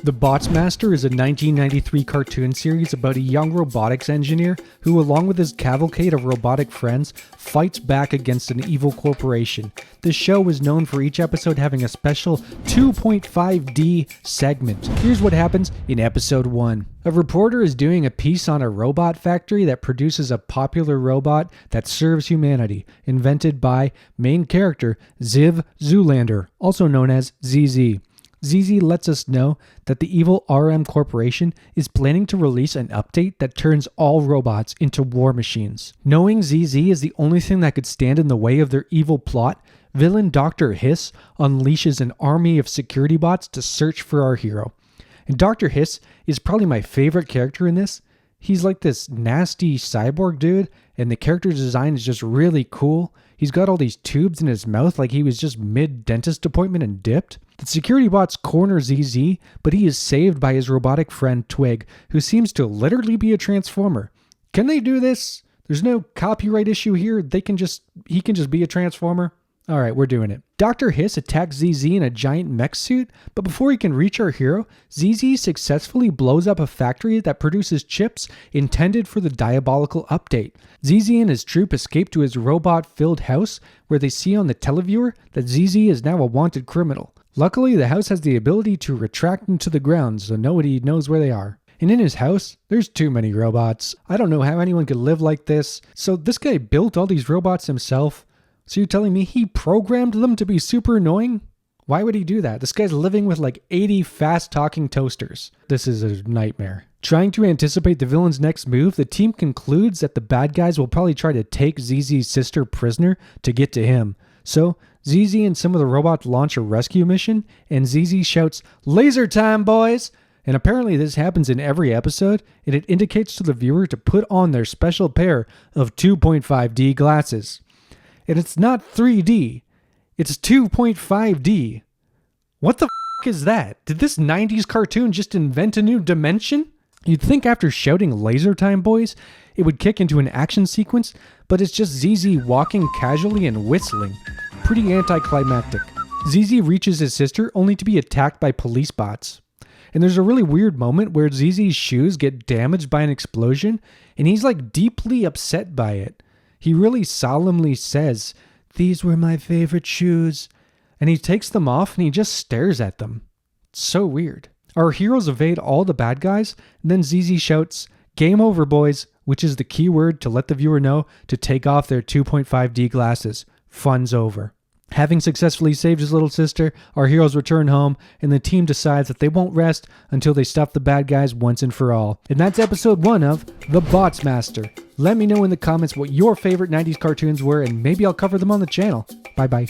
The Bots Master is a 1993 cartoon series about a young robotics engineer who, along with his cavalcade of robotic friends, fights back against an evil corporation. The show was known for each episode having a special 2.5D segment. Here's what happens in episode 1. A reporter is doing a piece on a robot factory that produces a popular robot that serves humanity, invented by main character Ziv Zoolander, also known as ZZ. ZZ lets us know that the evil RM Corporation is planning to release an update that turns all robots into war machines. Knowing ZZ is the only thing that could stand in the way of their evil plot, villain Dr. Hiss unleashes an army of security bots to search for our hero. And Dr. Hiss is probably my favorite character in this. He's like this nasty cyborg dude, and the character design is just really cool. He's got all these tubes in his mouth like he was just mid-dentist appointment and dipped. The security bots corner ZZ, but he is saved by his robotic friend Twig, who seems to literally be a transformer. Can they do this? There's no copyright issue here. He can just be a transformer. All right, we're doing it. Dr. Hiss attacks ZZ in a giant mech suit, but before he can reach our hero, ZZ successfully blows up a factory that produces chips intended for the diabolical update. ZZ and his troop escape to his robot-filled house, where they see on the televiewer that ZZ is now a wanted criminal. Luckily, the house has the ability to retract into the ground, so nobody knows where they are. And in his house, there's too many robots. I don't know how anyone could live like this. So this guy built all these robots himself. So you're telling me he programmed them to be super annoying? Why would he do that? This guy's living with like 80 fast-talking toasters. This is a nightmare. Trying to anticipate the villain's next move, the team concludes that the bad guys will probably try to take ZZ's sister prisoner to get to him. So ZZ and some of the robots launch a rescue mission, and ZZ shouts, "Laser time, boys!" And apparently this happens in every episode, and it indicates to the viewer to put on their special pair of 2.5D glasses. And it's not 3D, it's 2.5D. What the f*** is that? Did this 90s cartoon just invent a new dimension? You'd think after shouting "Laser time, boys," it would kick into an action sequence, but it's just ZZ walking casually and whistling. Pretty anticlimactic. ZZ reaches his sister only to be attacked by police bots. And there's a really weird moment where ZZ's shoes get damaged by an explosion, and he's like deeply upset by it. He really solemnly says, "These were my favorite shoes." And he takes them off and he just stares at them. It's so weird. Our heroes evade all the bad guys, and then ZZ shouts, "Game over, boys," which is the key word to let the viewer know to take off their 2.5D glasses. Fun's over. Having successfully saved his little sister, our heroes return home, and the team decides that they won't rest until they stuff the bad guys once and for all. And that's episode 1 of The Bots Master. Let me know in the comments what your favorite 90s cartoons were, and maybe I'll cover them on the channel. Bye bye.